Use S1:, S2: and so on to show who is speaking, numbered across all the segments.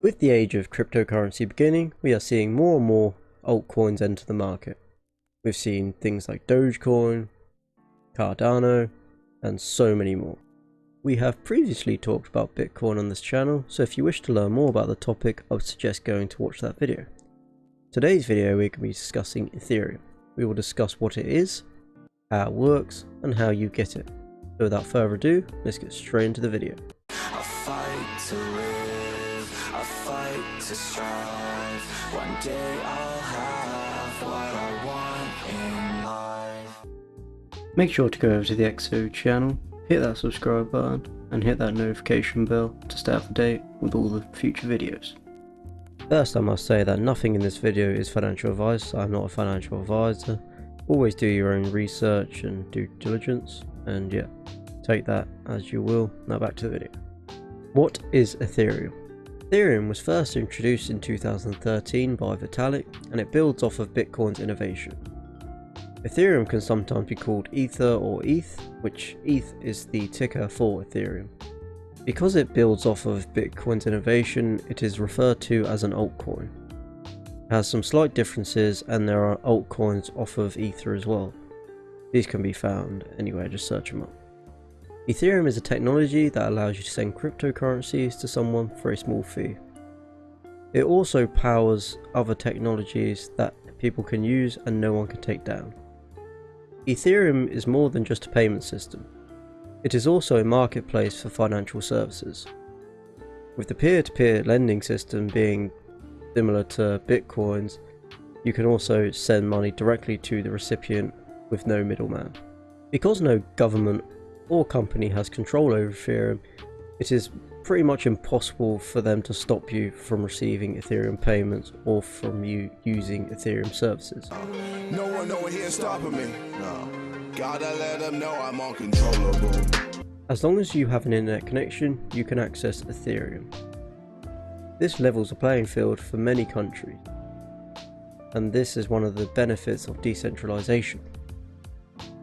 S1: With the age of cryptocurrency beginning, we are seeing more and more altcoins enter the market. We've seen things like Dogecoin, Cardano, and so many more. We have previously talked about Bitcoin on this channel, so if you wish to learn more about the topic, I would suggest going to watch that video. Today's video we're going to be discussing Ethereum. We will discuss what it is, how it works, and how you get it. So without further ado, let's get straight into the video.
S2: I fight to live, I fight to strive. One day I'll have what I want in life.
S1: Make sure to go over to the ETHEREUM channel, hit that subscribe button, and hit that notification bell to stay up to date with all the future videos. First, I must say that nothing in this video is financial advice. I'm not a financial advisor. Always do your own research and due diligence, and yeah, take that as you will. Now back to the video. What is Ethereum? Ethereum was first introduced in 2013 by Vitalik, and it builds off of Bitcoin's innovation. Ethereum can sometimes be called Ether or ETH, which ETH is the ticker for Ethereum. Because it builds off of Bitcoin's innovation, it is referred to as an altcoin. It has some slight differences, and there are altcoins off of Ether as well. These can be found anywhere, just search them up. Ethereum is a technology that allows you to send cryptocurrencies to someone for a small fee. It also powers other technologies that people can use and no one can take down. Ethereum is more than just a payment system. It is also a marketplace for financial services. With the peer-to-peer lending system being similar to Bitcoin's, you can also send money directly to the recipient with no middleman. Because no government or company has control over Ethereum, it is pretty much impossible for them to stop you from receiving Ethereum payments or from you using Ethereum services.
S3: No one over here stopping me. No. Gotta let them know I'm uncontrollable.
S1: As long as you have an internet connection, you can access Ethereum. This levels the playing field for many countries, and this is one of the benefits of decentralization.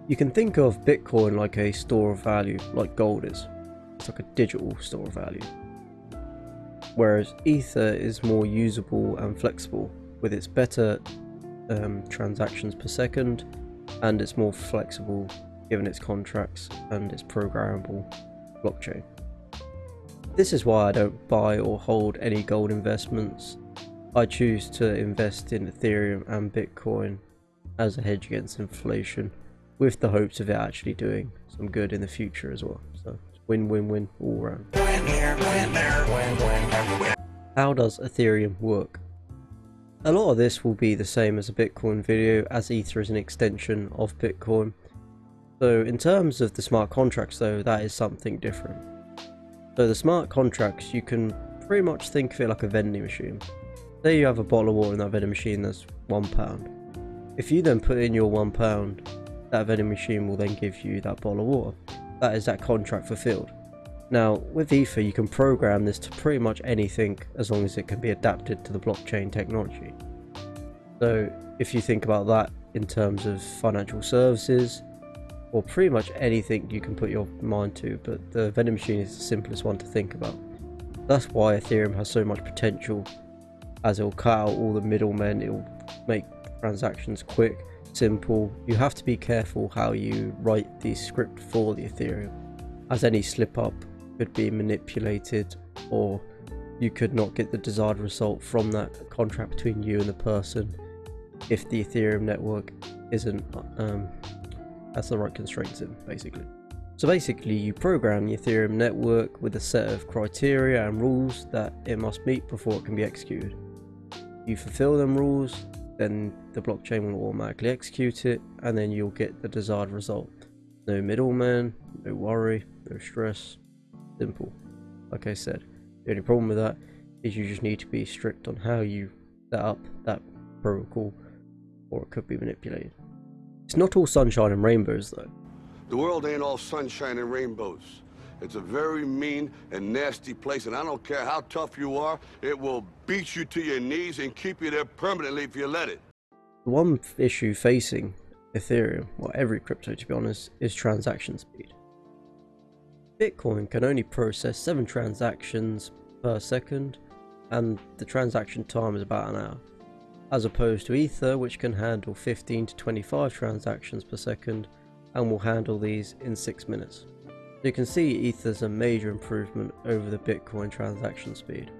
S1: You can think of Bitcoin like a store of value, like gold is. It's like a digital store of value. Whereas Ether is more usable and flexible, with its better transactions per second, and it's more flexible given its contracts and its programmable blockchain. This is why I don't buy or hold any gold investments. I choose to invest in Ethereum and Bitcoin as a hedge against inflation, with the hopes of it actually doing some good in the future as well. So win-win-win all around. How does Ethereum work? A lot of this will be the same as a Bitcoin video, as Ether is an extension of Bitcoin. So in terms of the smart contracts though, that is something different. So the smart contracts, you can pretty much think of it like a vending machine. Say you have a bottle of water in that vending machine that's £1. If you then put in your £1, that vending machine will then give you that bottle of water. That is that contract fulfilled. Now with Ether you can program this to pretty much anything as long as it can be adapted to the blockchain technology. So if you think about that in terms of financial services, or pretty much anything you can put your mind to, but the vending machine is the simplest one to think about. That's why Ethereum has so much potential, as it will cut out all the middlemen, it will make transactions quick, simple. You have to be careful how you write the script for the Ethereum, as any slip up could be manipulated, or you could not get the desired result from that contract between you and the person if the Ethereum network isn't has the right constraints in, basically. So basically you program the Ethereum network with a set of criteria and rules that it must meet before it can be executed. You fulfill them rules, then the blockchain will automatically execute it, and then you'll get the desired result. No middleman, no worry, no stress, simple. Like I said, the only problem with that is you just need to be strict on how you set up that protocol, or it could be manipulated. It's not all sunshine and rainbows though.
S4: The world ain't all sunshine and rainbows. It's a very mean and nasty place, and I don't care how tough you are, it will beat you to your knees and keep you there permanently if you let it.
S1: The one issue facing Ethereum, or every crypto to be honest, is transaction speed. Bitcoin can only process 7 transactions per second, and the transaction time is about an hour, as opposed to Ether, which can handle 15 to 25 transactions per second and will handle these in 6 minutes. So you can see Ether's a major improvement over the Bitcoin transaction speed.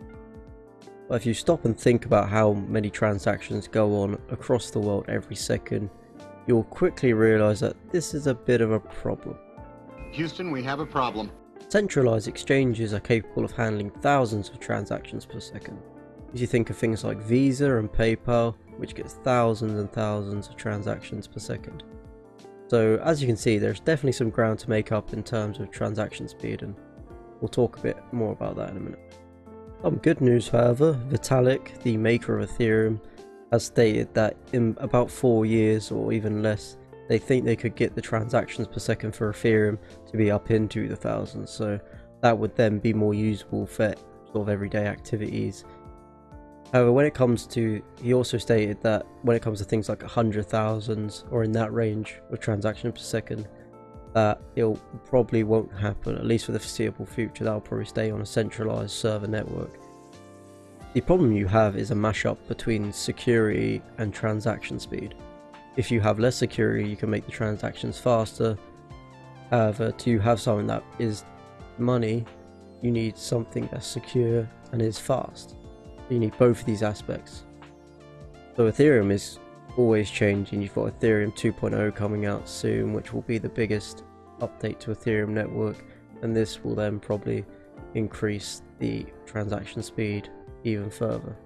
S1: But if you stop and think about how many transactions go on across the world every second, you'll quickly realize that this is a bit of a problem.
S5: Houston, we have a problem.
S1: Centralized exchanges are capable of handling thousands of transactions per second. As you think of things like Visa and PayPal, which gets thousands and thousands of transactions per second. So as you can see, there's definitely some ground to make up in terms of transaction speed, and we'll talk a bit more about that in a minute. Some good news, however: Vitalik, the maker of Ethereum, has stated that in about 4 years or even less, they think they could get the transactions per second for Ethereum to be up into the thousands, so that would then be more usable for sort of everyday activities. However, when it comes to, he also stated that when it comes to things like 100,000 or in that range of transactions per second, that it probably won't happen, at least for the foreseeable future. That'll probably stay on a centralized server network. The problem you have is a mashup between security and transaction speed. If you have less security, you can make the transactions faster. However, to have something that is money, you need something that's secure and is fast. You need both of these aspects. So Ethereum is always changing. You've got Ethereum 2.0 coming out soon, which will be the biggest update to Ethereum network, and this will then probably increase the transaction speed even further.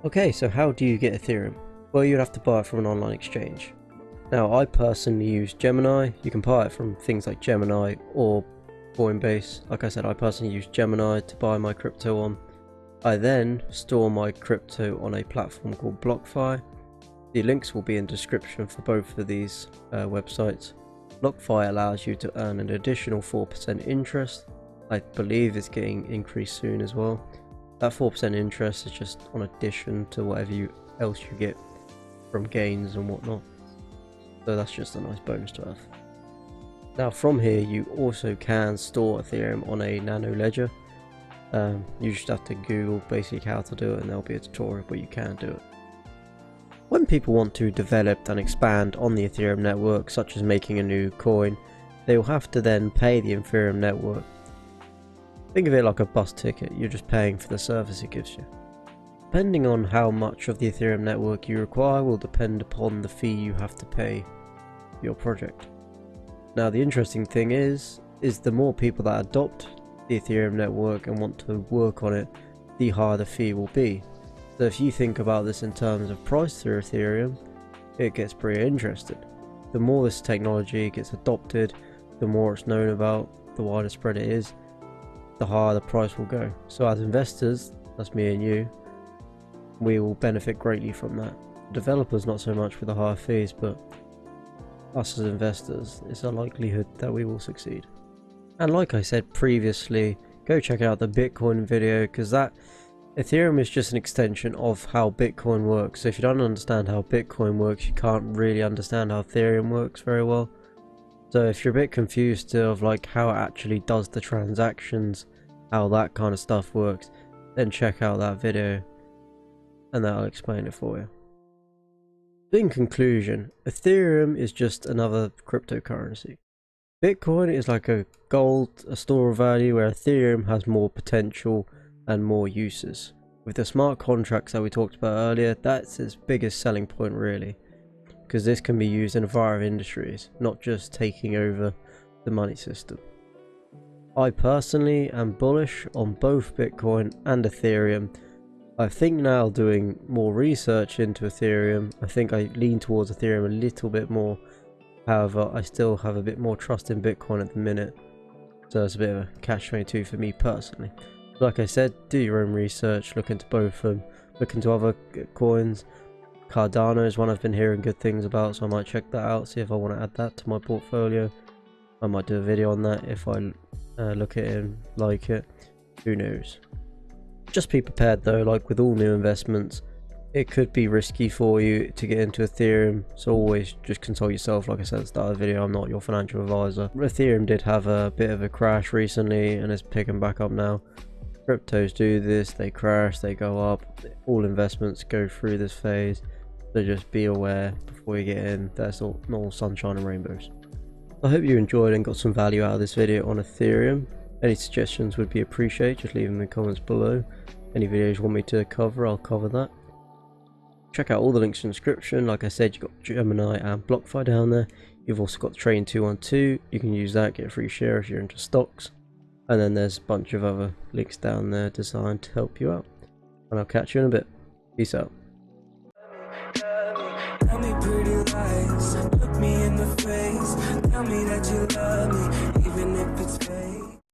S1: Okay, so how do you get Ethereum? Well, you'd have to buy it from an online exchange. Now, I personally use Gemini. You can buy it from things like Gemini or Coinbase. Like I said, I personally use Gemini to buy my crypto on. I then store my crypto on a platform called Blockfi. The links will be in the description for both of these websites. Blockfi allows you to earn an additional 4% interest. I believe it's getting increased soon as well. That 4% interest is just on addition to whatever else you get from gains and whatnot. So that's just a nice bonus to have. Now from here you also can store Ethereum on a nano ledger. You just have to Google basically how to do it, and there'll be a tutorial, but you can do it. When people want to develop and expand on the Ethereum network, such as making a new coin, they will have to then pay the Ethereum network. Think of it like a bus ticket, you're just paying for the service it gives you. Depending on how much of the Ethereum network you require will depend upon the fee you have to pay for your project. Now the interesting thing is the more people that adopt the Ethereum network and want to work on it, the higher the fee will be. So if you think about this in terms of price through Ethereum, it gets pretty interesting. The more this technology gets adopted, the more it's known about, the wider spread it is, the higher the price will go. So as investors, that's me and you, we will benefit greatly from that. Developers not so much with the higher fees, but us as investors, it's a likelihood that we will succeed. And like I said previously, go check out the Bitcoin video, because that Ethereum is just an extension of how Bitcoin works. So if you don't understand how Bitcoin works, you can't really understand how Ethereum works very well. So if you're a bit confused still of like how it actually does the transactions, how that kind of stuff works, then check out that video and that'll explain it for you. In conclusion, Ethereum is just another cryptocurrency. Bitcoin is like a gold, a store of value, where Ethereum has more potential and more uses. With the smart contracts that we talked about earlier, that's its biggest selling point really, because this can be used in a variety of industries, not just taking over the money system. I personally am bullish on both Bitcoin and Ethereum. I think now doing more research into Ethereum, I think I lean towards Ethereum a little bit more. However, I still have a bit more trust in Bitcoin at the minute, so it's a bit of a catch-22 for me personally. Like I said, do your own research, look into both of them, look into other coins. Cardano is one I've been hearing good things about, so I might check that out, see if I want to add that to my portfolio. I might do a video on that if I look at it and like it, who knows. Just be prepared though, like with all new investments, it could be risky for you to get into Ethereum, so always just consult yourself. Like I said at the start of the video, I'm not your financial advisor. Ethereum did have a bit of a crash recently and it's picking back up now. Cryptos do this, they crash, they go up, all investments go through this phase, so just be aware before you get in, that's not all sunshine and rainbows. I hope you enjoyed and got some value out of this video on Ethereum. Any suggestions would be appreciated, just leave them in the comments below. Any videos you want me to cover, I'll cover that. Check out all the links in the description. Like I said, you've got Gemini and Blockfi down there. You've also got Train 212, you can use that, get a free share if you're into stocks. And then there's a bunch of other links down there designed to help you out. And I'll catch you in a bit. Peace out.
S2: Tell me pretty lies, look me in the face. Tell me that you love me, even if it's fake.